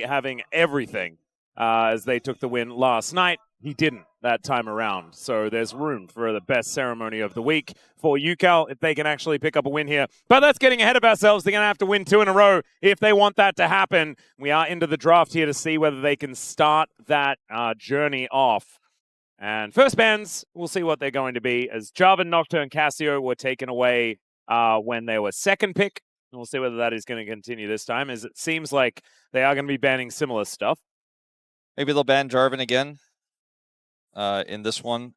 having everything as they took the win last night. He didn't that time around. So there's room for the best ceremony of the week for Ucal if they can actually pick up a win here. But that's getting ahead of ourselves. They're going to have to win 2 in a row if they want that to happen. We are into the draft here to see whether they can start that journey off. And first bans, we'll see what they're going to be, as Jarvan, Nocturne, Cassio were taken away when they were second pick. We'll see whether that is going to continue this time, as it seems like they are going to be banning similar stuff. Maybe they'll ban Jarvan again in this one.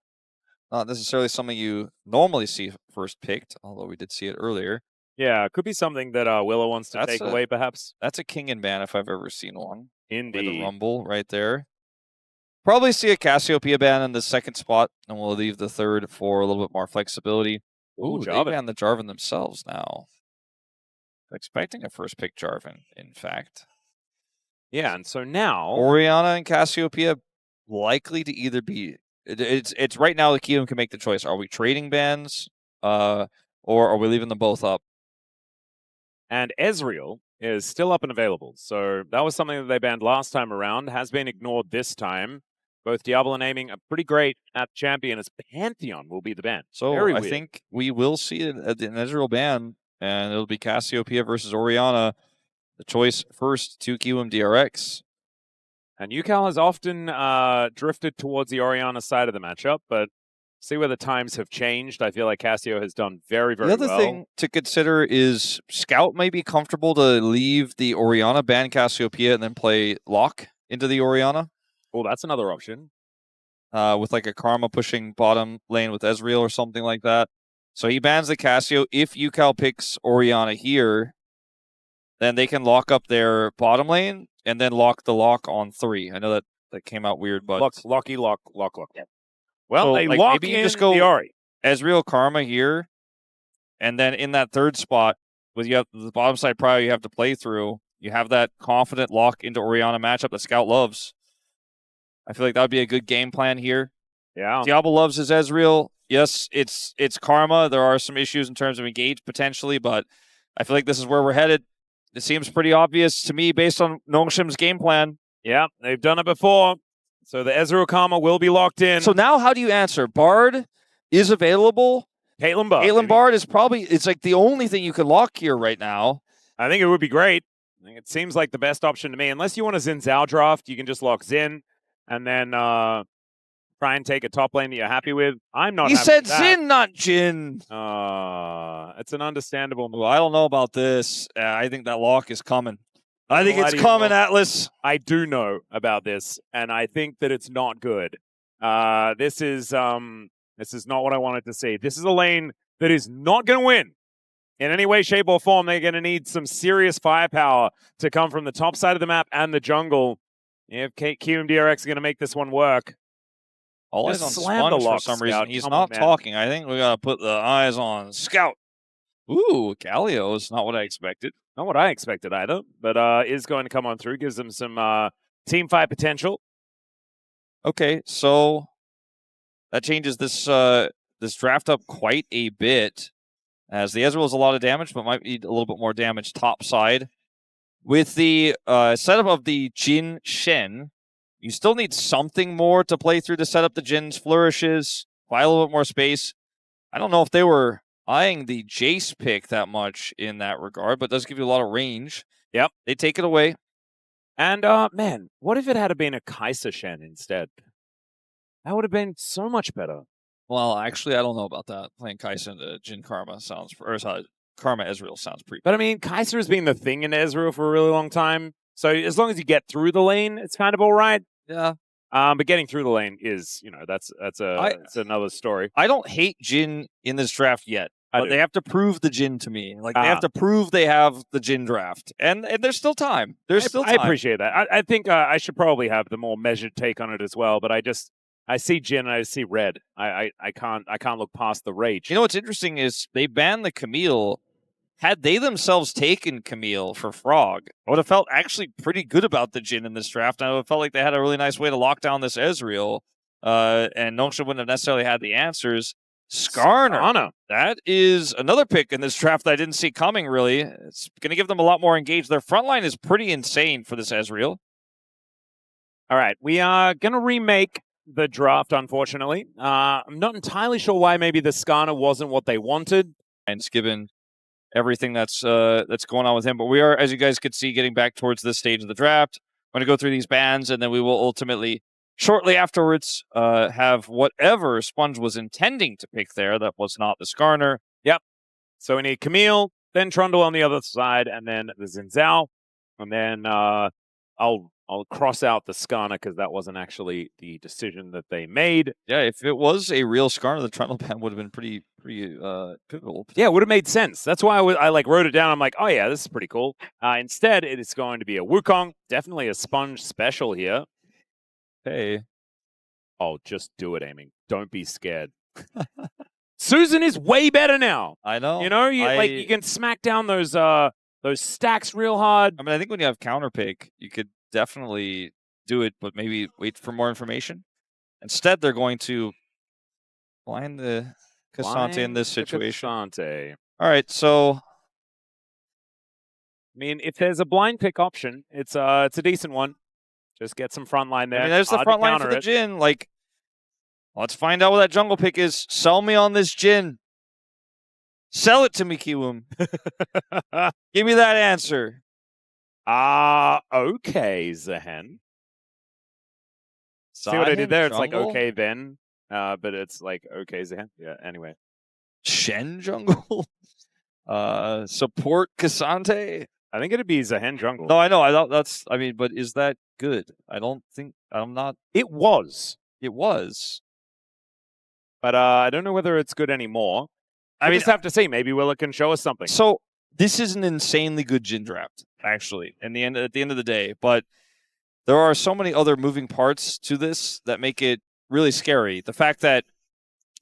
Not necessarily something you normally see first picked, although we did see it earlier. Yeah, it could be something that Willow wants to take away, perhaps. That's a Kingen ban if I've ever seen one. Indeed. With a Rumble right there. Probably see a Cassiopeia ban in the second spot, and we'll leave the third for a little bit more flexibility. Ooh, they ban the Jarvan themselves now. Expecting a first pick Jarvan, in fact. Yeah, and so now Orianna and Cassiopeia likely to either be it's right now the Kiwoom can make the choice. Are we trading bans? Or are we leaving them both up? And Ezreal is still up and available. So that was something that they banned last time around, has been ignored this time. Both Diable and Aiming are pretty great at champion, as Pantheon will be the ban. So I think we will see an Ezreal ban, and it'll be Cassiopeia versus Orianna. The choice first to Kiwoom DRX. And Ucal has often drifted towards the Orianna side of the matchup, but see where the times have changed. I feel like Cassio has done very, very well. The other thing to consider is Scout may be comfortable to leave the Orianna, ban Cassiopeia, and then play Lock into the Orianna. Oh, that's another option. With like a Karma pushing bottom lane with Ezreal or something like that. So he bans the Cassio. If Ucal picks Orianna here, then they can lock up their bottom lane and then lock the lock on 3. I know that came out weird, but lock. Yeah. Well, so, they like, lock maybe in you just go the Ori. Ezreal Karma here, and then in that third spot, with you have the bottom side prior you have to play through, you have that confident lock into Orianna matchup that Scout loves. I feel like that would be a good game plan here. Yeah. Diable loves his Ezreal. Yes, it's Karma. There are some issues in terms of engage potentially, but I feel like this is where we're headed. It seems pretty obvious to me based on Nongshim's game plan. Yeah, they've done it before. So the Ezreal Karma will be locked in. So now how do you answer? Bard is available. Caitlyn Bard. Caitlyn Bard is probably, it's like the only thing you can lock here right now. I think it would be great. I think it seems like the best option to me. Unless you want a Xin Zhao draft, you can just lock Xin and then try and take a top lane that you're happy with. I'm not He happy said with that. Xin, not Jhin. It's an understandable move. Well, I don't know about this. I think that lock is coming. I think it's coming, Atlus. I do know about this, and I think that it's not good. This is not what I wanted to see. This is a lane that is not going to win in any way, shape, or form. They're going to need some serious firepower to come from the top side of the map and the jungle. If Kiwoom DRX is going to make this one work. All eyes on Sponge for some reason. He's not talking. I think we got to put the eyes on Scout. Ooh, Galio is not what I expected. Not what I expected either, but is going to come on through. Gives them some team fight potential. Okay, so that changes this this draft up quite a bit, as the Ezreal is a lot of damage, but might need a little bit more damage top side. With the setup of the Jhin Shen, you still need something more to play through to set up the Jin's flourishes, buy a little bit more space. I don't know if they were eyeing the Jace pick that much in that regard, but it does give you a lot of range. Yep. They take it away. And, man, what if it had been a Kai'Sa Shen instead? That would have been so much better. Well, actually, I don't know about that. Playing Kai'Sa into Jhin Karma sounds... Or Karma Ezreal sounds pretty... But, I mean, Kai'Sa has been the thing in Ezreal for a really long time. So as long as you get through the lane, it's kind of all right. Yeah. But getting through the lane is, that's another story. I don't hate Jhin in this draft yet. But they have to prove the Jhin to me. Like, they have to prove they have the Jhin draft. And there's still time. There's still time. I appreciate that. I think I should probably have the more measured take on it as well. But I see Jhin and I see red. I can't look past the rage. You know what's interesting is they banned the Camille. Had they themselves taken Camille for Frog, I would have felt actually pretty good about the Jhin in this draft. I would have felt like they had a really nice way to lock down this Ezreal. And Nongsha wouldn't have necessarily had the answers. Skarner. That is another pick in this draft that I didn't see coming, really. It's going to give them a lot more engaged. Their front line is pretty insane for this Ezreal. All right, we are going to remake the draft, unfortunately. I'm not entirely sure why maybe the Skarner wasn't what they wanted. And given everything that's going on with him. But we are, as you guys could see, getting back towards this stage of the draft. I'm going to go through these bans, and then we will ultimately, shortly afterwards, have whatever Sponge was intending to pick there that was not the Skarner. Yep. So we need Camille, then Trundle on the other side, and then the Xin, and then I'll cross out the Skarner because that wasn't actually the decision that they made. Yeah, if it was a real Skarner, the Trundle ban would have been pretty pivotal. Yeah, it would have made sense. That's why I like wrote it down. I'm like, oh yeah, this is pretty cool. Instead, it is going to be a Wukong. Definitely a Sponge special here. Hey. Oh, just do it, aiming. Don't be scared. Susan is way better now. I know. You know, you can smack down those stacks real hard. I mean, I think when you have counter pick, you could definitely do it, but maybe wait for more information. Instead, they're going to blind the K'Sante in this situation. K'Sante. All right, so I mean, if there's a blind pick option, it's a decent one. Just get some front line there. I mean, there's the front line for the Jhin. Like, let's find out what that jungle pick is. Sell me on this Jhin. Sell it to me, Kiwoom. Give me that answer. Okay, Zaahen. See what I did there? Jungle? It's like, okay, then. But it's like, okay, Zaahen. Yeah, anyway. Shen jungle? Support K'Sante? I think it'd be Zaahen jungle. No, I know. I thought that's, I mean, but is that good? I don't think, I'm not. It was. It was. But I don't know whether it's good anymore. I just have to see. Maybe Willa can show us something. So this is an insanely good Jhin draft, actually, at the end of the day. But there are so many other moving parts to this that make it really scary. The fact that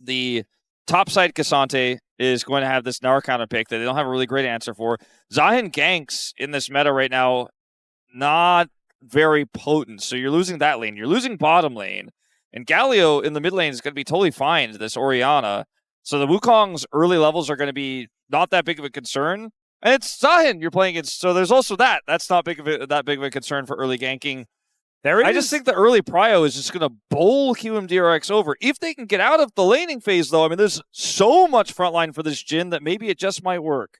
the topside K'Sante is going to have this Gnar counter pick that they don't have a really great answer for. Zaahen ganks in this meta right now, not very potent. So you're losing that lane. You're losing bottom lane. And Galio in the mid lane is going to be totally fine to this Orianna. So the Wukong's early levels are going to be not that big of a concern. And it's Zaahen you're playing against. So there's also that. That's not that big of a concern for early ganking. I just think the early prio is just going to bowl Kiwoom DRX over. If they can get out of the laning phase, though, I mean, there's so much frontline for this Jhin that maybe it just might work.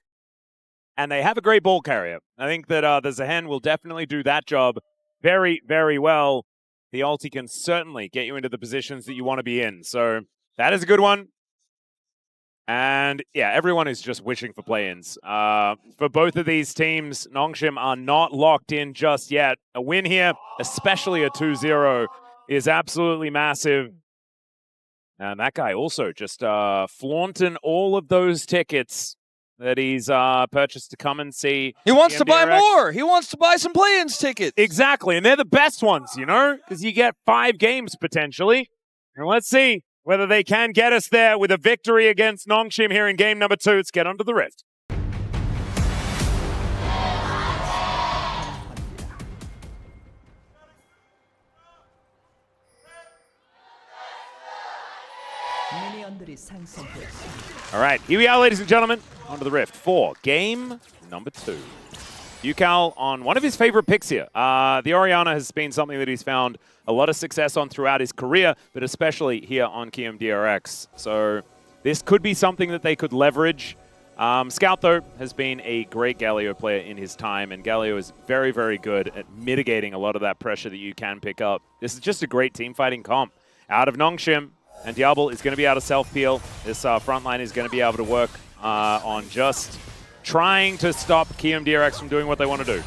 And they have a great ball carrier. I think that the Zaahen will definitely do that job very, very well. The ulti can certainly get you into the positions that you want to be in. So that is a good one. And yeah, everyone is just wishing for play-ins. For both of these teams, Nongshim are not locked in just yet. A win here, especially a 2-0, is absolutely massive. And that guy also just flaunting all of those tickets that he's purchased to come and see. He wants to buy more. He wants to buy some play-ins tickets. Exactly, and they're the best ones, you know, because you get 5 games potentially. And let's see whether they can get us there with a victory against Nongshim here in game number 2. Let's get onto the Rift. All right, here we are, ladies and gentlemen, onto the Rift for game number 2. Ucal on one of his favorite picks here. The Orianna has been something that he's found a lot of success on throughout his career, but especially here on Kiwoom DRX. So this could be something that they could leverage. Scout, though, has been a great Galio player in his time, and Galio is very, very good at mitigating a lot of that pressure that you can pick up. This is just a great team-fighting comp. Out of Nongshim, and Diable is going to be able to self-peel. This front line is going to be able to work on just trying to stop Kiwoom DRX from doing what they want to do.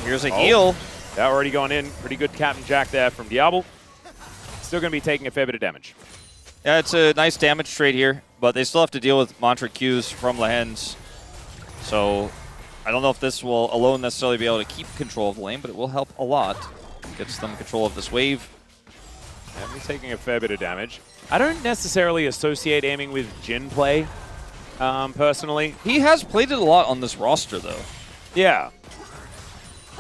Here's a heal. They're already gone in. Pretty good Captain Jack there from Diable. Still going to be taking a fair bit of damage. Yeah, it's a nice damage trade here, but they still have to deal with mantra Qs from Lehends. So I don't know if this will alone necessarily be able to keep control of the lane, but it will help a lot. Gets them control of this wave. And he's taking a fair bit of damage. I don't necessarily associate aiming with Jhin play, personally. He has played it a lot on this roster, though. Yeah.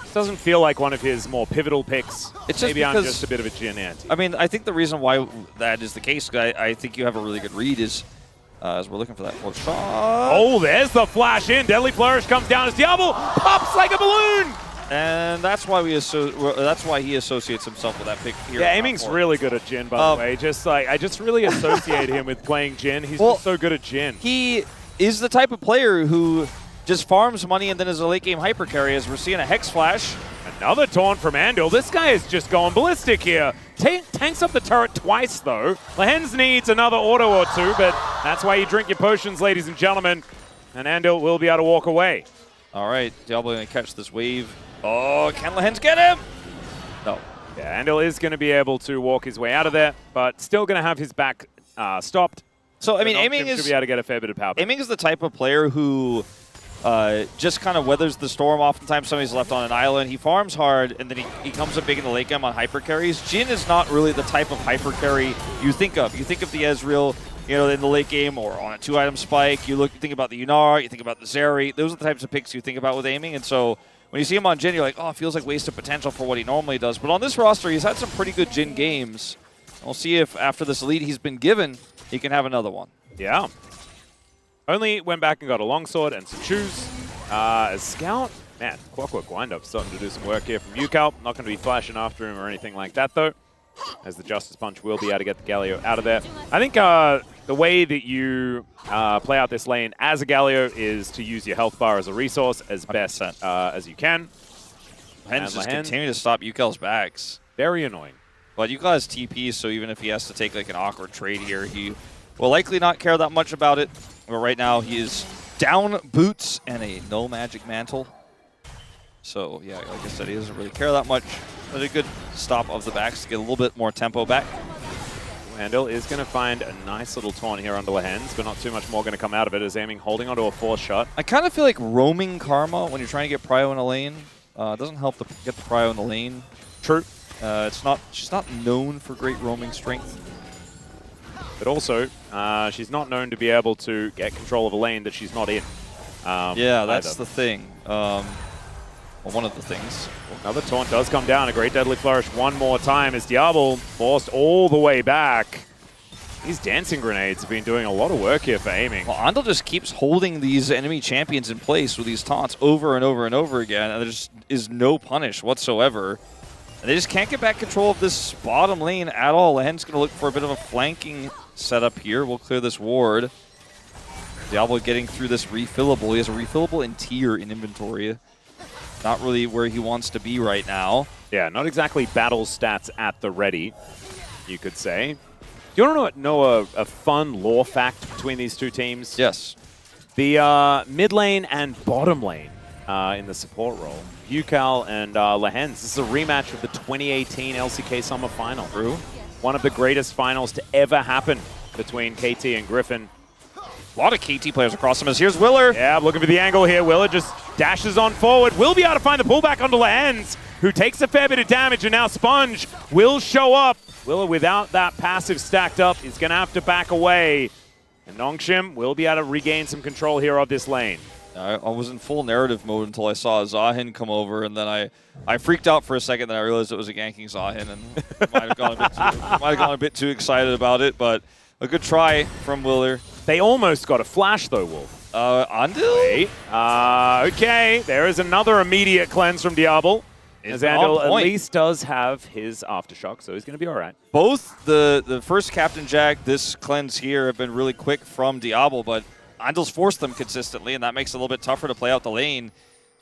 It doesn't feel like one of his more pivotal picks. It's Maybe just I'm just a bit of a Jhin anti. I mean, I think the reason why that is the case, I think you have a really good read, is as we're looking for that full shot. Oh, there's the flash in. Deadly Flourish comes down as Diable pops like a balloon. And that's why he associates himself with that pick here. Yeah, aiming's really good at Jhin, by the way. Just like I just really associate him with playing Jhin. He's just so good at Jhin. He is the type of player who just farms money and then is a late game hyper carry, as we're seeing a Hex Flash. Another taunt from Andil. This guy is just going ballistic here. Tanks up the turret twice, though. Lehends needs another auto or two, but that's why you drink your potions, ladies and gentlemen. And Andil will be able to walk away. All right, Diable going to catch this wave. Oh, can Lehends get him? No. Yeah, Andil is going to be able to walk his way out of there, but still going to have his back stopped. So, I mean, aiming should be able to get a fair bit of power. Aiming is the type of player who just kind of weathers the storm. Oftentimes somebody's left on an island. He farms hard, and then he comes up big in the late game on hyper carries. Jhin is not really the type of hyper carry you think of. You think of the Ezreal, you know, in the late game or on a 2-item spike. You think about the Gnar, you think about the Zeri. Those are the types of picks you think about with aiming. And so when you see him on Jhin, you're like, oh, it feels like wasted potential for what he normally does. But on this roster, he's had some pretty good Jhin games. We'll see if after this lead he's been given, he can have another one. Yeah. Only went back and got a longsword and some shoes. As Scout, man, Clockwork Wind-up starting to do some work here from Ucal. Not going to be flashing after him or anything like that, though, as the Justice Punch will be able to get the Galio out of there. I think the way that you play out this lane as a Galio is to use your health bar as a resource as best as you can. Lehends just continue to stop Ucal's backs. Very annoying. But Ucal has TP, so even if he has to take like an awkward trade here, he will likely not care that much about it. But right now he is down boots and a no magic mantle. So yeah, like I said, he doesn't really care that much. But a good stop of the backs to get a little bit more tempo back. Andil is going to find a nice little taunt here under Lehends, but not too much more going to come out of it as aiming holding onto a force shot. I kind of feel like roaming Karma when you're trying to get Prio in a lane doesn't help to get the Prio in the lane. True. She's not known for great roaming strength. But also, she's not known to be able to get control of a lane that she's not in. Yeah, that's the thing. Well, one of the things. Another taunt does come down. A great Deadly Flourish one more time as Diable forced all the way back. These dancing grenades have been doing a lot of work here for aiming. Well, Andil just keeps holding these enemy champions in place with these taunts over and over and over again, and there just is no punish whatsoever. And they just can't get back control of this bottom lane at all. Lehends going to look for a bit of a flanking setup here. We'll clear this ward. Diable getting through this refillable. He has a refillable in tier in inventory. Not really where he wants to be right now. Yeah, not exactly battle stats at the ready, you could say. Do you want to know a fun lore fact between these two teams? Yes. The mid lane and bottom lane in the support role. Ucal and Lehends. This is a rematch of the 2018 LCK Summer Final. True. One of the greatest finals to ever happen between KT and Griffin. A lot of KT players across him as here's Willer. Yeah, looking for the angle here. Willer just dashes on forward. Will be able to find the pullback onto Lehends, who takes a fair bit of damage, and now Sponge will show up. Willer, without that passive stacked up, is going to have to back away. And Nongshim will be able to regain some control here of this lane. I was in full narrative mode until I saw Zaahen come over, and then I freaked out for a second. Then I realized it was a ganking Zaahen, and might have gone a bit too excited about it. But a good try from Willer. They almost got a flash though, Wolf. Andil? Wait. Okay, there is another immediate cleanse from Diable. As Andil at least does have his Aftershock, so he's going to be all right. Both the first Captain Jack, this cleanse here, have been really quick from Diable, but Andil's forced them consistently, and that makes it a little bit tougher to play out the lane.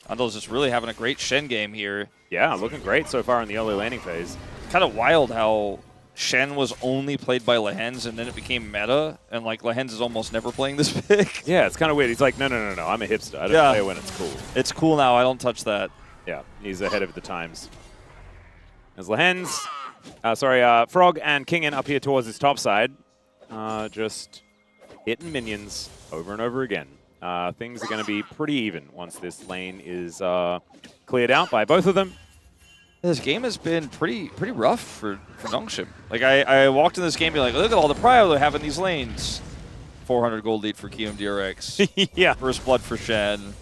Andil's just really having a great Shen game here. Yeah, looking great so far in the early laning phase. Kind of wild how Shen was only played by Lehends, and then it became meta, and like Lehends is almost never playing this pick. Yeah, it's kind of weird. He's like, no, I'm a hipster. I don't play it when it's cool. It's cool now. I don't touch that. Yeah, he's ahead of the times. As Lehends, Frog and Kingen up here towards his top side, just hitting minions over and over again. Things are going to be pretty even once this lane is cleared out by both of them. This game has been pretty rough for Nongshim. Like I walked in this game being like, look at all the prio they have in these lanes. 400 gold lead for Kiwoom DRX. Yeah. First blood for Shen.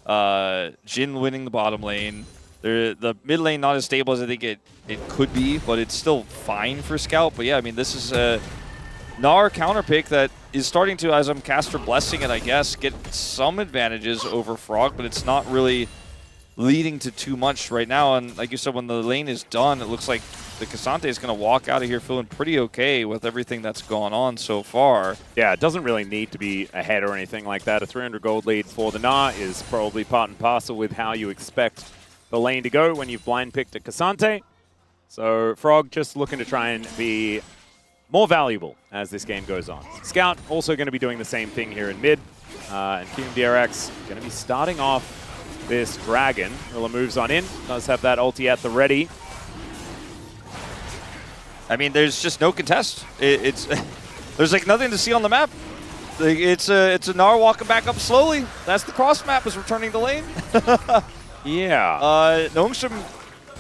Jhin winning the bottom lane. The mid lane not as stable as I think it could be, but it's still fine for Scout. But yeah, I mean, this is a Gnar counter pick that is starting to, as I'm caster blessing it, I guess, get some advantages over Frog, but it's not really leading to too much right now. And like you said, when the lane is done, it looks like the K'Sante is going to walk out of here feeling pretty okay with everything that's gone on so far. Yeah, it doesn't really need to be ahead or anything like that. A 300 gold lead for the Gnar is probably part and parcel with how you expect the lane to go when you've blind picked a K'Sante. So Frog just looking to try and be more valuable as this game goes on. Scout also going to be doing the same thing here in mid. And Kiwoom DRX going to be starting off this Dragon. Rilla moves on in, does have that ulti at the ready. I mean, there's just no contest. It's there's like nothing to see on the map. Like, it's a Gnar walking back up slowly. That's the cross map is returning the lane. Yeah. Nongshim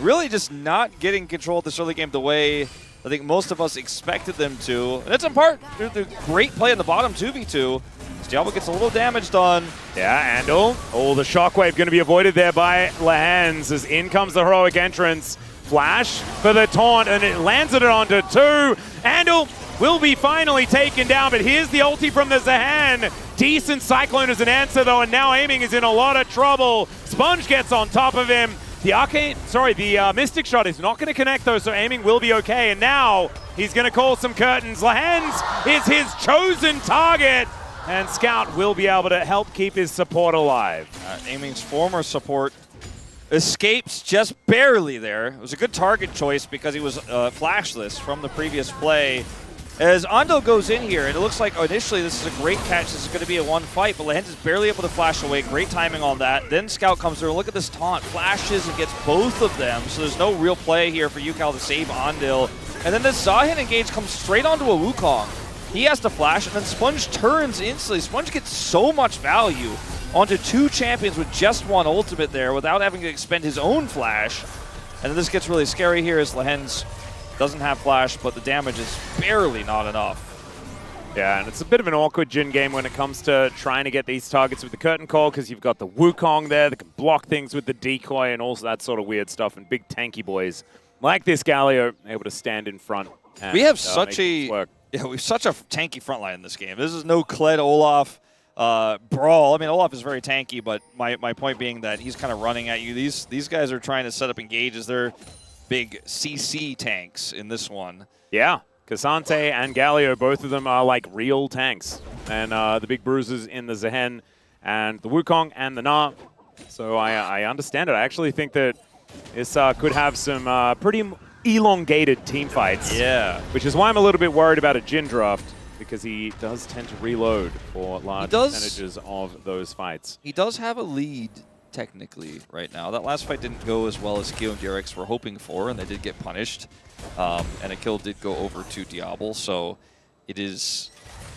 really just not getting control of this early game the way I think most of us expected them to. And it's in part due to the great play in the bottom 2v2. Diable gets a little damage done. Yeah, Andil. Oh, the shockwave going to be avoided there by Lehends as in comes the heroic entrance. Flash for the taunt, and it lands it onto 2. Andil will be finally taken down, but here's the ulti from the Zaahen. Decent Cyclone as an answer, though, and now Aiming is in a lot of trouble. Sponge gets on top of him. The Mystic Shot is not going to connect, though, so Aiming will be okay, and now he's going to call some curtains. Lehends is his chosen target. And Scout will be able to help keep his support alive. Aiming's former support escapes just barely there. It was a good target choice because he was flashless from the previous play. As Andil goes in here, and it looks like initially this is a great catch. This is going to be a one fight, but Lehends is barely able to flash away. Great timing on that. Then Scout comes through. Look at this taunt. Flashes and gets both of them. So there's no real play here for Ucal to save Andil. And then this Zaahen engage comes straight onto a Wukong. He has to flash, and then Sponge turns instantly. Sponge gets so much value onto 2 champions with just 1 ultimate there without having to expend his own flash. And then this gets really scary here as Lehends doesn't have flash, but the damage is barely not enough. Yeah, and it's a bit of an awkward Jhin game when it comes to trying to get these targets with the curtain call because you've got the Wukong there that can block things with the decoy and all that sort of weird stuff, and big tanky boys like this Galio able to stand in front. And, we have such we have such a tanky front line in this game. This is no Kled Olaf brawl. I mean, Olaf is very tanky, but my point being that he's kind of running at you. These guys are trying to set up engages. They're big CC tanks in this one. Yeah, K'Sante and Galio, both of them are like real tanks. And the big bruises in the Zaahen and the Wukong and the Gnar. So I understand it. I actually think that this could have some pretty elongated team fights. Yeah. Which is why I'm a little bit worried about a Jhin draft, because he does tend to reload for large percentages of those fights. He does have a lead, technically, right now. That last fight didn't go as well as Kiwoom DRX were hoping for, and they did get punished. And a kill did go over to Diable, so it is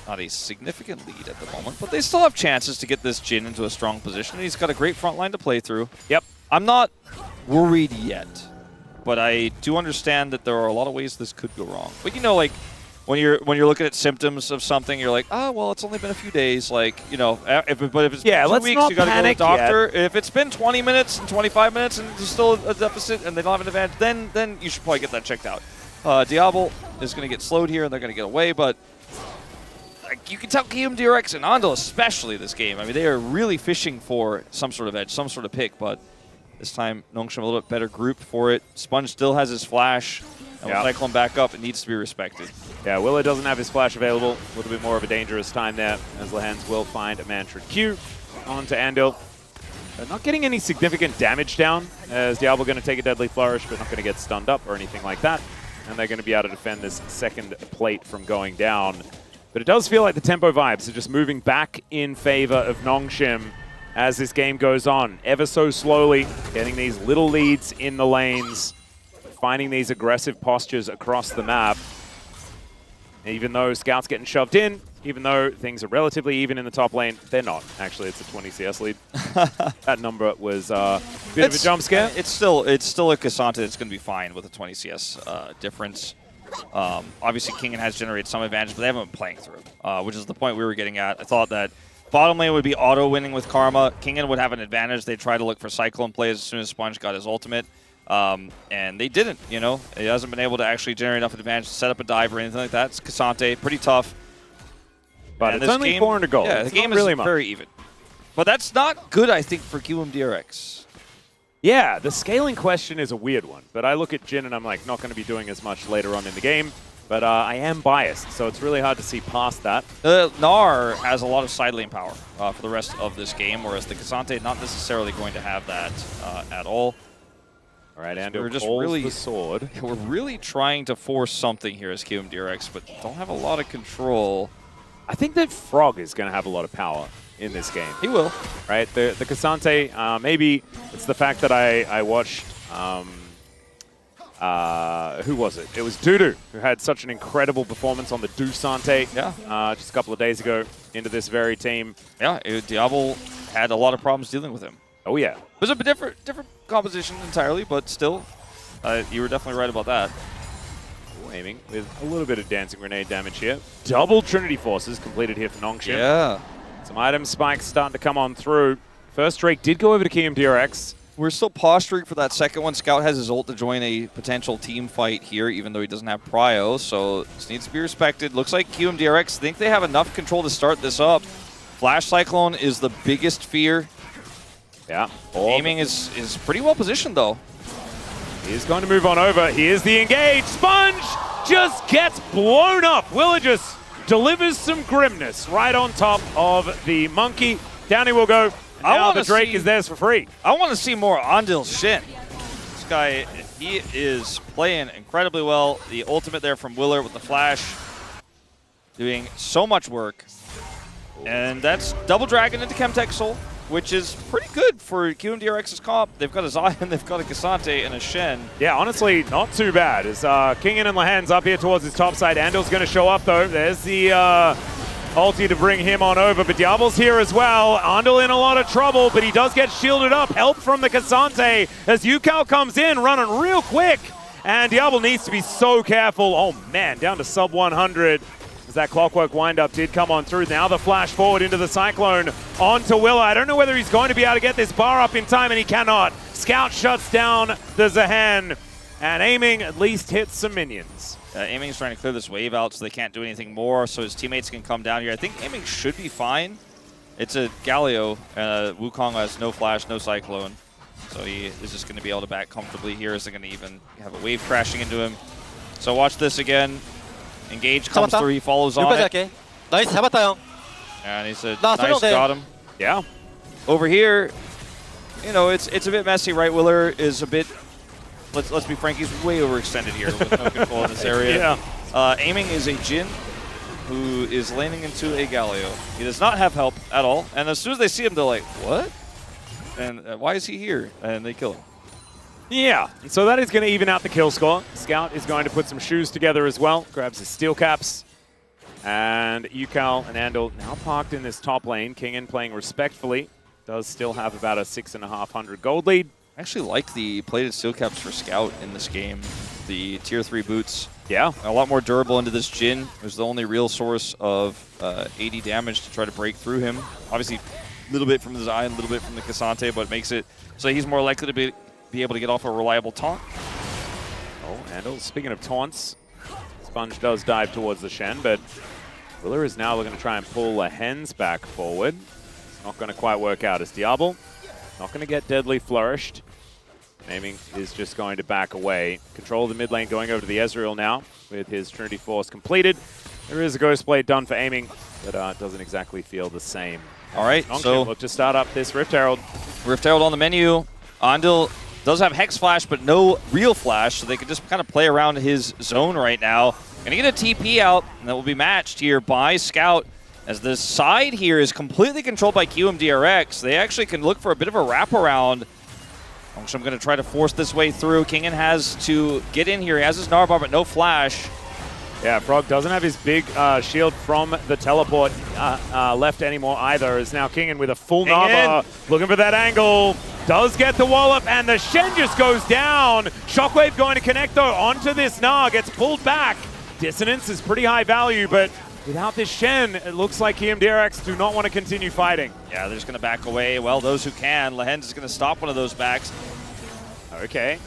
not a significant lead at the moment, but they still have chances to get this Jhin into a strong position. He's got a great front line to play through. Yep. I'm not worried yet, but I do understand that there are a lot of ways this could go wrong. But you know, like when you're looking at symptoms of something, you're like, oh well, it's only been a few days. Like, you know, if it's been 2 weeks, you got to go to the doctor. Yet. If it's been 20 minutes and 25 minutes and there's still a deficit and they don't have an advantage, then you should probably get that checked out. Diable is going to get slowed here and they're going to get away, but like, you can tell Kiwoom DRX and Andil especially this game. I mean, they are really fishing for some sort of edge, some sort of pick, but this time Nongshim a little bit better grouped for it. Sponge still has his flash, and with Cyclone back up, it needs to be respected. Yeah, Willa doesn't have his flash available. A little bit more of a dangerous time there, as Lehends will find a Mantra Q onto Andil. They're not getting any significant damage down, as Diable going to take a Deadly Flourish, but not going to get stunned up or anything like that. And they're going to be able to defend this second plate from going down. But it does feel like the tempo vibes are just moving back in favor of Nongshim as this game goes on. Ever so slowly, getting these little leads in the lanes, finding these aggressive postures across the map. Even though Scout's getting shoved in, even though things are relatively even in the top lane, they're not. Actually, it's a 20 CS lead. That number was a bit of a jump scare. It's still a K'Sante that's going to be fine with a 20 CS difference. Obviously, Kingen has generated some advantage, but they haven't been playing through, which is the point we were getting at. I thought that bottom lane would be auto-winning with Karma. Kingen would have an advantage. They try to look for Cyclone plays as soon as Sponge got his ultimate. And they didn't, you know. He hasn't been able to actually generate enough advantage to set up a dive or anything like that. It's K'Sante, pretty tough. But it's only 400 gold. Yeah, the game is very even. But that's not good, I think, for Kiwoom DRX. Yeah, the scaling question is a weird one, but I look at Jhin and I'm like, not going to be doing as much later on in the game, but I am biased, so it's really hard to see past that. Gnar has a lot of side lane power for the rest of this game, whereas the K'Sante not necessarily going to have that at all. All right, Andil we're just calls really the sword. We're really trying to force something here as Kiwoom DRX, but don't have a lot of control. I think that Frog is going to have a lot of power in this game. He will. Right? The K'Sante, maybe it's the fact that I watched, who was it? It was Dudu, who had such an incredible performance on the Dusante just a couple of days ago into this very team. Yeah, Diable had a lot of problems dealing with him. Oh, yeah. It was a different composition entirely, but still, you were definitely right about that. Aiming with a little bit of dancing grenade damage here. Double Trinity Forces completed here for Nongshim. Yeah. Some item spikes starting to come on through. First Drake did go over to Kiwoom DRX. We're still posturing for that second one. Scout has his ult to join a potential team fight here, even though he doesn't have prio, so this needs to be respected. Looks like Kiwoom DRX think they have enough control to start this up. Flash Cyclone is the biggest fear. Yeah. Aiming is pretty well positioned, though. He's going to move on over. Here's the engage. Sponge just gets blown up. Willa just delivers some grimness right on top of the monkey. Down he will go. Now the Drake is theirs for free. I want to see more Andil Shen. This guy, he is playing incredibly well. The ultimate there from Willer with the flash. Doing so much work. And that's double dragon into Chemtech Soul, which is pretty good for Kiwoom DRX's comp. They've got a Zaahen, they've got a K'Sante, and a Shen. Yeah, honestly, not too bad. As Kingen and Lehends up here towards his top side. Andil's going to show up, though. There's the ulti to bring him on over, but Diable's here as well. Andil in a lot of trouble, but he does get shielded up. Help from the K'Sante as Ucal comes in, running real quick. And Diable needs to be so careful. Oh, man, down to sub 100. That clockwork windup did come on through. Now the flash forward into the Cyclone onto Willa. I don't know whether he's going to be able to get this bar up in time, and he cannot. Scout shuts down the Zaahen, and Aiming at least hits some minions. Aiming is trying to clear this wave out so they can't do anything more, so his teammates can come down here. I think Aiming should be fine. It's a Galio. Wukong has no flash, no Cyclone, so he is just going to be able to back comfortably here. Isn't going to even have a wave crashing into him. So watch this again. Engage comes through, he follows on it. 나이스 잡았다 형. And he said, nice, got him. Yeah. Over here, you know, it's a bit messy, right? Willer is a bit, let's be frank, he's way overextended here with no control in this area. Yeah. Aiming is a Jhin who is landing into a Galio. He does not have help at all. And as soon as they see him, they're like, what? And why is he here? And they kill him. Yeah, so that is going to even out the kill score. Scout is going to put some shoes together as well. Grabs his steel caps. And Ucal and Andil now parked in this top lane. Kingen playing respectfully. Does still have about a 6,500 gold lead. I actually like the plated steel caps for Scout in this game. The tier 3 boots. Yeah. A lot more durable into this Jhin. It was the only real source of AD damage to try to break through him. Obviously, a little bit from the Zaahen, a little bit from the K'Sante, but it makes it so he's more likely to be able to get off a reliable taunt. Oh, Andil, speaking of taunts, Sponge does dive towards the Shen, but Willer is now looking to try and pull Lehends back forward. It's not going to quite work out as Diable. Not going to get deadly flourished. Aiming is just going to back away. Control of the mid lane going over to the Ezreal now with his Trinity Force completed. There is a Ghost Blade done for Aiming, but doesn't exactly feel the same. All right, so look to start up this Rift Herald. Rift Herald on the menu. Andil does have Hex Flash, but no real Flash, so they can just kind of play around his zone right now. Gonna get a TP out, and that will be matched here by Scout. As the side here is completely controlled by Kiwoom DRX, they actually can look for a bit of a wraparound. So I'm going to try to force this way through. Kingen has to get in here. He has his Gnar bar, but no flash. Yeah, Frog doesn't have his big shield from the teleport left anymore either. Is now Kingen with a full Gnar bar, looking for that angle. Does get the wallop, and the Shen just goes down. Shockwave going to connect, though, onto this Gnar. Gets pulled back. Dissonance is pretty high value, but without this Shen, it looks like Kiwoom DRX do not want to continue fighting. Yeah, they're just going to back away. Well, those who can. Lehends is going to stop one of those backs. Okay.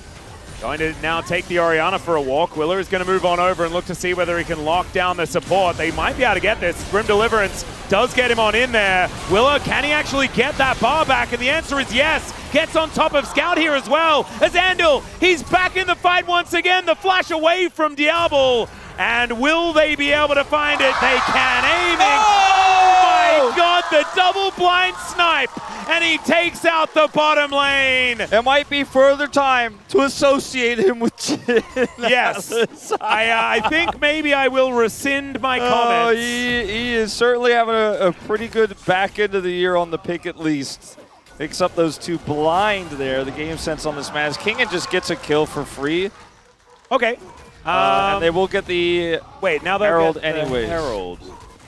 Going to now take the Orianna for a walk. Willer is going to move on over and look to see whether he can lock down the support. They might be able to get this. Grim Deliverance does get him on in there. Willer, can he actually get that bar back? And the answer is yes. Gets on top of Scout here as well. As Andil, he's back in the fight once again. The flash away from Diable. And will they be able to find it? They can. Aiming. Oh my God, the double blind snipe. And he takes out the bottom lane. It might be further time to associate him with Jhin. Yes. I think maybe I will rescind my comments. He is certainly having a pretty good back end of the year on the pick at least. Picks up those 2 blind there. The game sense on this man. Kingen just gets a kill for free. Okay. And they will get the Herald anyway. Herald.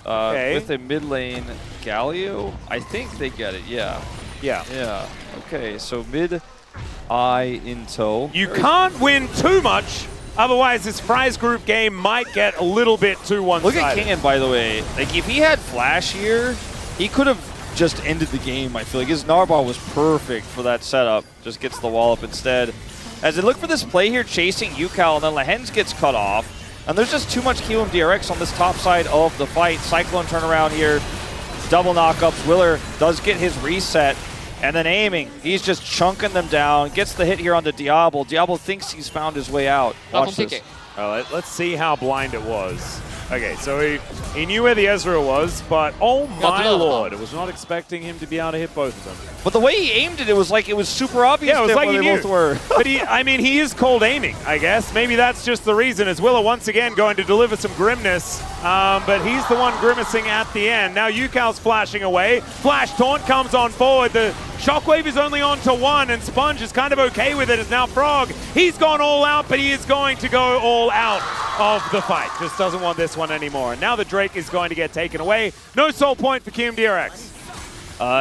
Okay. With a mid lane Galio. I think they get it, yeah. Yeah. Okay, so mid eye in tow. You can't win too much, otherwise this prize group game might get a little bit too one-sided. Look at Kingen, by the way. Like, if he had flash here, he could have just ended the game, I feel like. His Narbar was perfect for that setup. Just gets the wall up instead. As they look for this play here, chasing Ucal, and then Lehends gets cut off. And there's just too much Kiwoom DRX on this top side of the fight. Cyclone turnaround here. Double knockups. Willer does get his reset. And then aiming. He's just chunking them down. Gets the hit here on the Diable. Diable thinks he's found his way out. Watch this. Let's see how blind it was. Okay, so he knew where the Ezreal was, but oh my lord, I was not expecting him to be able to hit both of them. But the way he aimed it, it was like it was super obvious. Yeah, it was like he knew. Both were. But he is cold aiming, I guess. Maybe that's just the reason. As Willer once again going to deliver some grimness, but he's the one grimacing at the end. Now Ucal's flashing away. Flash taunt comes on forward. The Shockwave is only on to 1, and Sponge is kind of okay with it. As now Frog, he's gone all out, but he is going to go all out of the fight. Just doesn't want this one anymore. And now the Drake is going to get taken away. No soul point for Kiwoom DRX.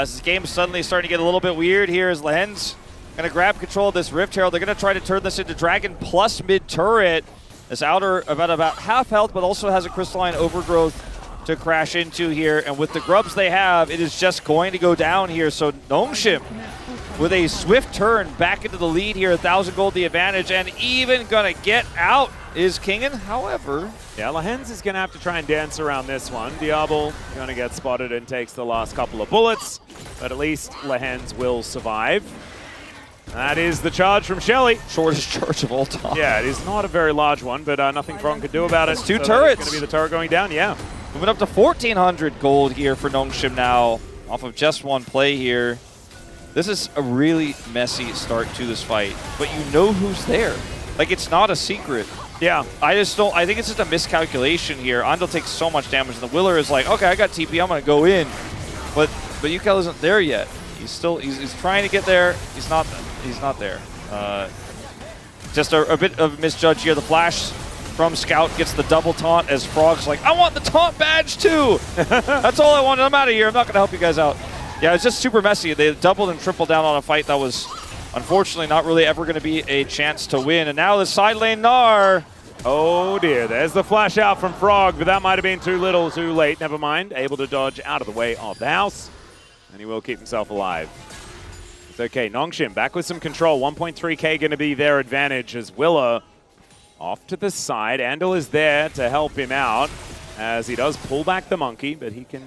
This game is suddenly starting to get a little bit weird here as Lehends going to grab control of this Rift Herald. They're going to try to turn this into Dragon plus mid-turret. This outer about half health, but also has a crystalline overgrowth to crash into here. And with the grubs they have, it is just going to go down here. So Nongshim with a swift turn back into the lead here. 1,000 gold the advantage, and even going to get out is Kingen. However, yeah, Lehends is going to have to try and dance around this one. Diable going to get spotted and takes the last couple of bullets, but at least Lehends will survive. That is the charge from Shelly. Shortest charge of all time. Yeah, it is not a very large one, but nothing Frog could do about it. It's 2 turrets. It's going to be the turret going down, yeah. Moving up to 1,400 gold here for Nongshim now, off of just one play here. This is a really messy start to this fight, but you know who's there. Like, it's not a secret. Yeah. I think it's just a miscalculation here. Andil takes so much damage, and the Willer is like, okay, I got TP, I'm going to go in. But Ucal isn't there yet. He's trying to get there. He's not there. Just a bit of a misjudge here. The flash from Scout gets the double taunt as Frog's like, I want the taunt badge too. That's all I wanted. I'm out of here. I'm not going to help you guys out. Yeah, it's just super messy. They doubled and tripled down on a fight that was unfortunately not really ever going to be a chance to win. And now the side lane Gnar. Oh dear, there's the flash out from Frog, but that might have been too little, too late. Never mind. Able to dodge out of the way of the house. And he will keep himself alive. It's okay. Nongshim back with some control. 1.3k going to be their advantage as Willer off to the side. Andil is there to help him out as he does pull back the monkey, but he can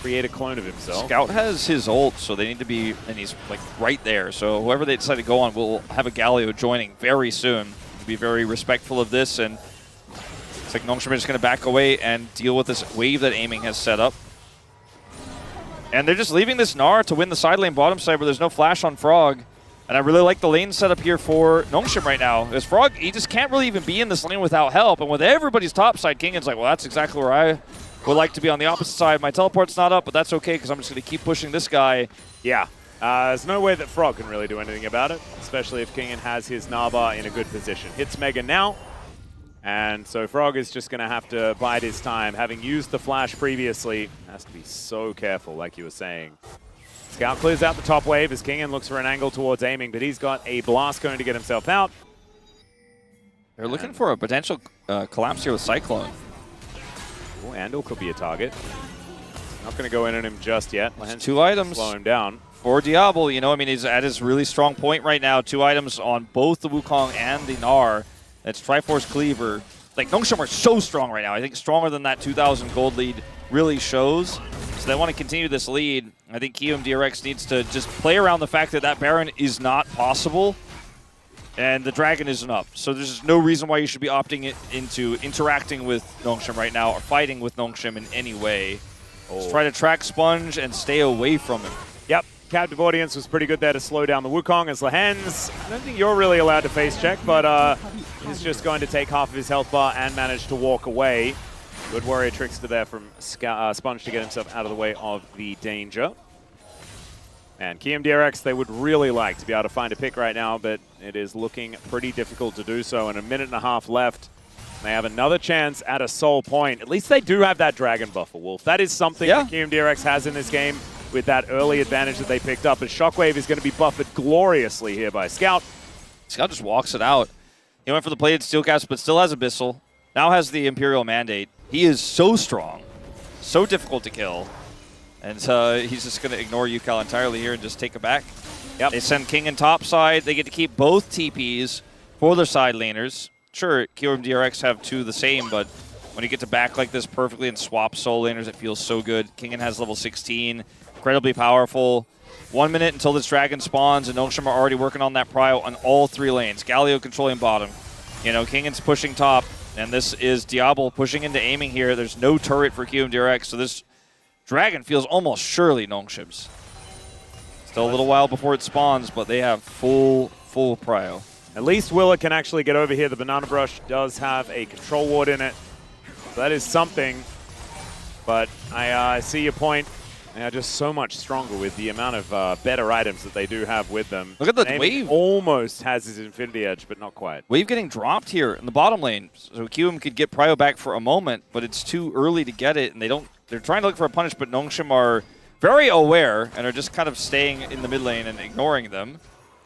create a clone of himself. Scout has his ult, so they need to be, and he's like right there. So whoever they decide to go on will have a Galio joining very soon. Be very respectful of this, and it's like Nongshim is just going to back away and deal with this wave that aiming has set up. And they're just leaving this Gnar to win the side lane bottom side where there's no flash on Frog. And I really like the lane setup here for Nongshim right now. Because Frog, he just can't really even be in this lane without help. And with everybody's top side, Kingen's like, well, that's exactly where I would like to be on the opposite side. My teleport's not up, but that's okay because I'm just going to keep pushing this guy. Yeah. There's no way that Frog can really do anything about it, especially if Kingen has his Narbar in a good position. Hits Mega now, and so Frog is just going to have to bide his time. Having used the flash previously, has to be so careful, like you were saying. Scout clears out the top wave as Kingen looks for an angle towards aiming, but he's got a blast going to get himself out. They're looking for a potential collapse here with Cyclone. Oh, Andil could be a target. Not going to go in on him just yet. Two items. Slow him down. for Diable. You know, I mean, he's at his really strong point right now. 2 items on both the Wukong and the Gnar. That's Triforce Cleaver. Like, Nongshim are so strong right now. I think stronger than that 2,000 gold lead really shows. So they want to continue this lead. I think Kiwoom DRX needs to just play around the fact that that Baron is not possible and the Dragon isn't up. So there's just no reason why you should be opting into interacting with Nongshim right now or fighting with Nongshim in any way. Just try to track Sponge and stay away from him. Yep. Captive Audience was pretty good there to slow down the Wukong as Lehends. I don't think you're really allowed to face check, but he's just going to take half of his health bar and manage to walk away. Good warrior trickster there from Sponge to get himself out of the way of the danger. And Kiwoom DRX, they would really like to be able to find a pick right now, but it is looking pretty difficult to do so. And a minute and a half left. They have another chance at a soul point. At least they do have that dragon buffer, Wolf. That is something that Kiwoom DRX has in this game with that early advantage that they picked up. And Shockwave is going to be buffered gloriously here by Scout. Scout just walks it out. He went for the plated steel caps, but still has Abyssal. Now has the Imperial Mandate. He is so strong, so difficult to kill. And he's just going to ignore Ucal entirely here and just take it back. Yep. They send Kingen top side. They get to keep both TPs for their side laners. Sure, Kiwoom DRX have 2 the same, but when you get to back like this perfectly and swap soul laners, it feels so good. Kingen has level 16, incredibly powerful. 1 minute until this dragon spawns, and Nongshim are already working on that prio on all 3 lanes. Galio controlling bottom. You know, Kingen's pushing top, and this is Diable pushing into aiming here. There's no turret for Kiwoom DRX, so this dragon feels almost surely Nongshim's. Still a little while before it spawns, but they have full prio. At least Willa can actually get over here. The Banana Brush does have a control ward in it. So that is something. But I see your point. They are just so much stronger with the amount of better items that they do have with them. Look at the wave. Almost has his Infinity Edge, but not quite. Wave getting dropped here in the bottom lane. So Kiwoom could get prio back for a moment, but it's too early to get it, and they're trying to look for a punish, but Nongshim are very aware and are just kind of staying in the mid lane and ignoring them.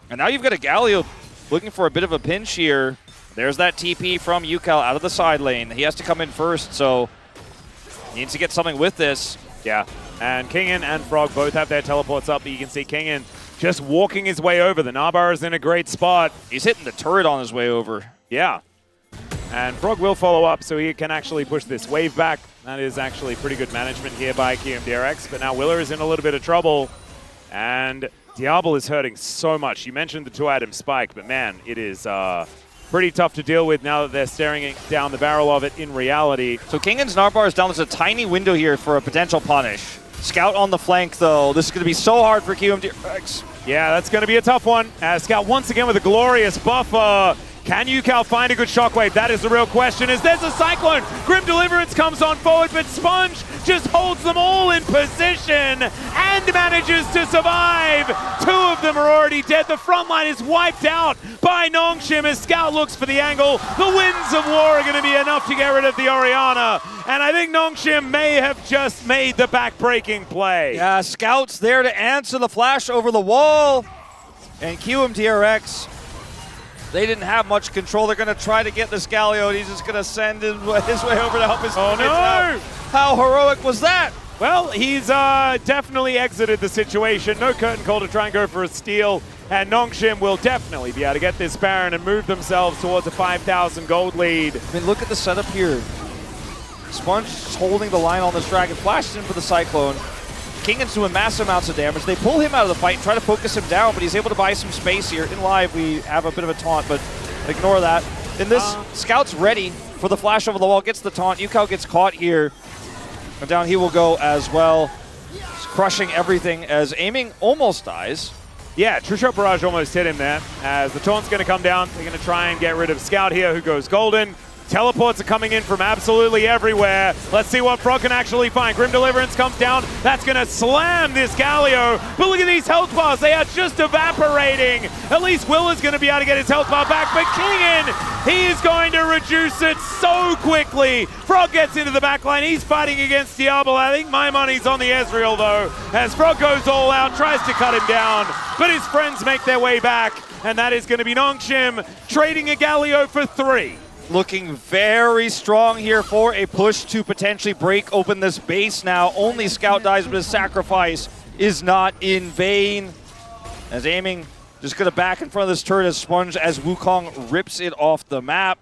And now you've got a Galio looking for a bit of a pinch here. There's that TP from Ucal out of the side lane. He has to come in first, so he needs to get something with this. Yeah, and Kingen and Frog both have their teleports up, but you can see Kingen just walking his way over. The Narbar is in a great spot. He's hitting the turret on his way over. Yeah, and Frog will follow up, so he can actually push this wave back. That is actually pretty good management here by Kiwoom DRX, but now Willer is in a little bit of trouble, and Diable is hurting so much. You mentioned the 2-item spike, but man, it is pretty tough to deal with now that they're staring down the barrel of it in reality. So Kingen's Narbar is down. There's a tiny window here for a potential punish. Scout on the flank, though. This is going to be so hard for Kiwoom DRX. Yeah, that's going to be a tough one. Scout once again with a glorious buffer. Can Ucal find a good shockwave? That is the real question. As there's a Cyclone, Grim Deliverance comes on forward, but Sponge just holds them all in position and manages to survive. 2 of them are already dead. The front line is wiped out by Nongshim as Scout looks for the angle. The winds of war are going to be enough to get rid of the Orianna. And I think Nongshim may have just made the back-breaking play. Yeah, Scout's there to answer the flash over the wall. And Kiwoom DRX, they didn't have much control. They're going to try to get this Galio, and he's just going to send his way over to help his teammates out. How heroic was that? Well, he's definitely exited the situation. No curtain call to try and go for a steal. And Nongshim will definitely be able to get this Baron and move themselves towards a 5,000 gold lead. I mean, look at the setup here. Sponge is holding the line on this dragon, flashes in for the Cyclone. Kingen's doing massive amounts of damage. They pull him out of the fight and try to focus him down, but he's able to buy some space here. In live, we have a bit of a taunt, but ignore that. And this Scout's ready for the flash over the wall, gets the taunt. Ucal gets caught here. And down he will go as well. Just crushing everything as aiming almost dies. Yeah, True Shot Barrage almost hit him there. As the taunt's going to come down, they're going to try and get rid of Scout here, who goes golden. Teleports are coming in from absolutely everywhere. Let's see what Frog can actually find. Grim Deliverance comes down. That's going to slam this Galio. But look at these health bars. They are just evaporating. At least Will is going to be able to get his health bar back. But Kingen, he is going to reduce it so quickly. Frog gets into the back line. He's fighting against Diable. I think my money's on the Ezreal, though. As Frog goes all out, tries to cut him down. But his friends make their way back. And that is going to be Nongshim trading a Galio for 3. Looking very strong here for a push to potentially break open this base now. Only Scout dies with his sacrifice. is not in vain. As aiming, just going to back in front of this turret as Sponge as Wukong rips it off the map.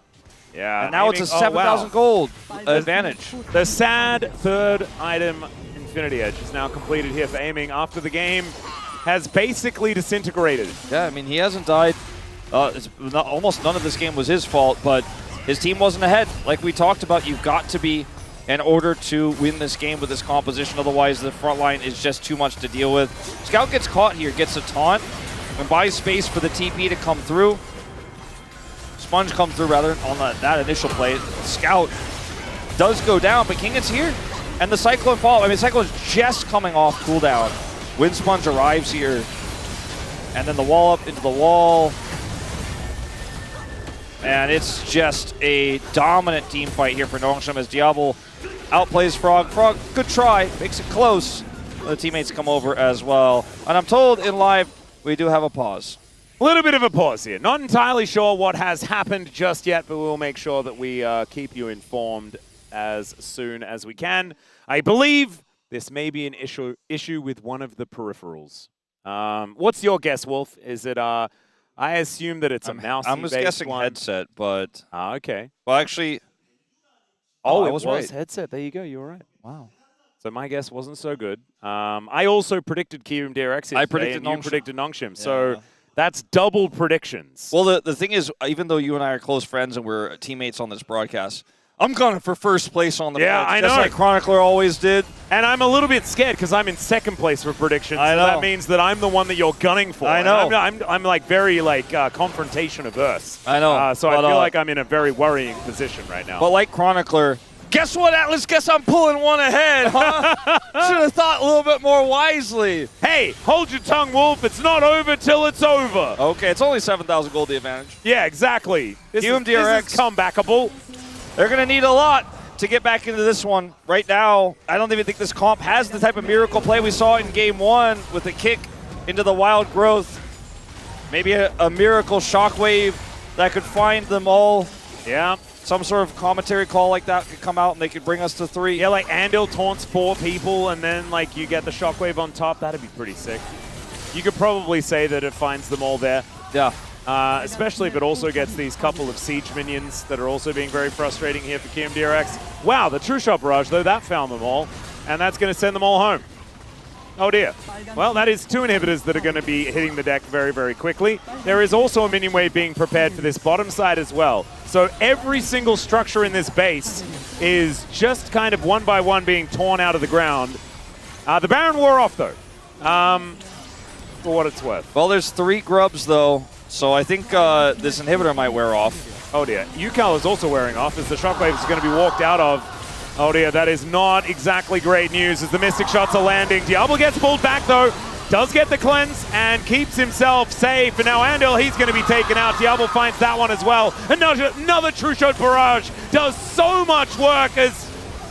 Yeah. And now it's a 7,000 gold advantage. The sad third item, Infinity Edge, is now completed here for aiming after the game has basically disintegrated. Yeah, I mean, he hasn't died. Almost none of this game was his fault, but his team wasn't ahead. Like we talked about, you've got to be in order to win this game with this composition. Otherwise, the front line is just too much to deal with. Scout gets caught here, gets a taunt, and buys space for the TP to come through. Sponge come through, rather, on that initial play. Scout does go down, but Kingen's here. And the Cyclone fall. I mean, Cyclone's just coming off cooldown when Sponge arrives here. And then the wall up into the wall. And it's just a dominant team fight here for Nongshim as Diable outplays Frog. Frog, good try, makes it close. The teammates come over as well. And I'm told in live, we do have a pause. A little bit of a pause here. Not entirely sure what has happened just yet, but we'll make sure that we keep you informed as soon as we can. I believe this may be an issue with one of the peripherals. What's your guess, Wolf? Is it... I assume that it's a mouse-based one. I'm just guessing headset, but... okay. Well, actually... Oh, I was right. headset. There you go. You were right. Wow. So my guess wasn't so good. I also predicted Kiwoom DRX yesterday, I predicted and you Nongshim. predicted Nongshim. Yeah. So that's double predictions. Well, the thing is, even though you and I are close friends and we're teammates on this broadcast, I'm gunning for first place on the Yeah, match, I just know. like Chronicler always did. And I'm a little bit scared because I'm in second place for predictions. I know. So that means that I'm the one that you're gunning for. I know. And I'm like very confrontation averse. I know. So I feel like I'm in a very worrying position right now. But like Chronicler, guess what, Atlus? Guess I'm pulling one ahead, huh? Should have thought a little bit more wisely. Hey, hold your tongue, Wolf. It's not over till it's over. Okay, it's only 7,000 gold the advantage. Yeah, exactly. Kiwoom DRX. This is comebackable. They're going to need a lot to get back into this one. Right now, I don't even think this comp has the type of miracle play we saw in Game 1 with a kick into the wild growth. Maybe a miracle shockwave that could find them all. Yeah. Some sort of commentary call like that could come out and they could bring us to 3. Yeah, like Andil taunts 4 people and then like you get the shockwave on top. That'd be pretty sick. You could probably say that it finds them all there. Yeah. Especially if it also gets these couple of siege minions that are also being very frustrating here for Kiwoom DRX. Wow, the True Shot Barrage, though, that found them all. And that's going to send them all home. Oh, dear. Well, that is 2 inhibitors that are going to be hitting the deck very, very quickly. There is also a minion wave being prepared for this bottom side as well. So every single structure in this base is just kind of one by one being torn out of the ground. The Baron wore off, though, for what it's worth. Well, there's 3 grubs, though. So I think this inhibitor might wear off. Oh dear. Ucal is also wearing off as the shockwave is going to be walked out of. Oh dear, that is not exactly great news as the Mystic shots are landing. Diable gets pulled back though, does get the cleanse and keeps himself safe. And now Andil, he's going to be taken out. Diable finds that one as well. Another True Shot Barrage does so much work as...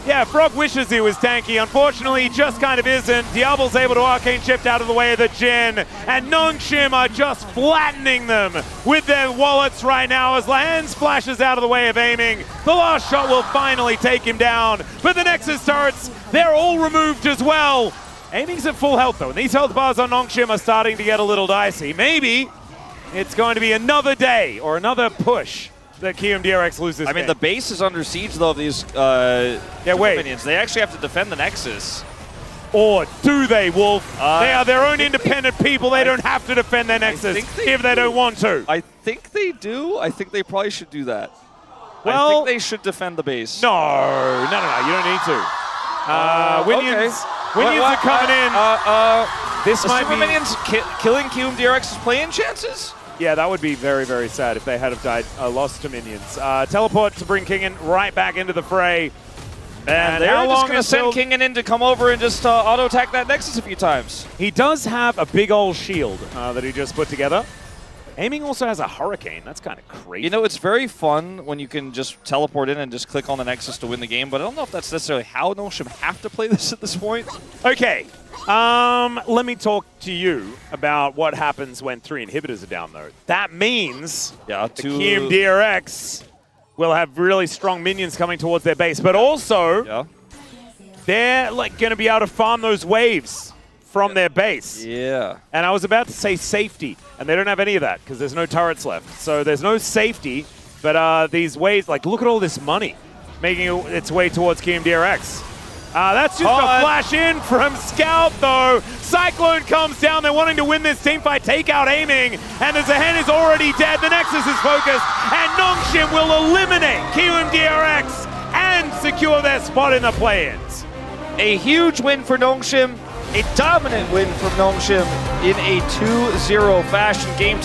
yeah, Frog wishes he was tanky. Unfortunately, he just kind of isn't. Diable's able to arcane shift out of the way of the Jhin. And Nongshim are just flattening them with their wallets right now as Lehends flashes out of the way of aiming. The last shot will finally take him down. But the Nexus turrets, they're all removed as well. Aiming's at full health, though. And these health bars on Nongshim are starting to get a little dicey. Maybe it's going to be another day or another push that Kiwoom DRX loses. I mean, the base is under siege, though, of these minions. They actually have to defend the Nexus. Or do they, Wolf? They are their own independent people. They don't have to defend their Nexus if they don't want to. I think they do. I think they probably should do that. Well, I think they should defend the base. No. You don't need to. Minions are coming in. This the might super be... minions killing Kiwoom DRX's play-in chances? Yeah, that would be very, very sad if they had lost to minions. Teleport to bring Kingen right back into the fray. And they're just going to send Kingen in to come over and just auto-attack that Nexus a few times. He does have a big old shield that he just put together. Aiming also has a Hurricane. That's kind of crazy. You know, it's very fun when you can just teleport in and just click on the Nexus to win the game, but I don't know if that's necessarily how Nongshim have to play this at this point. Okay. Let me talk to you about what happens when 3 inhibitors are down, though. That means the Kiwoom DRX will have really strong minions coming towards their base, but also they're like going to be able to farm those waves from their base. Yeah. And I was about to say safety, and they don't have any of that because there's no turrets left. So there's no safety, but these ways, like, look at all this money making its way towards Kiwoom DRX. That's just a flash in from Scout, though. Cyclone comes down. They're wanting to win this teamfight. Takeout aiming, and the Zaahen is already dead. The Nexus is focused, and Nongshim will eliminate Kiwoom DRX and secure their spot in the play-ins. A huge win for Nongshim. A dominant win from Nongshim in a 2-0 fashion. Game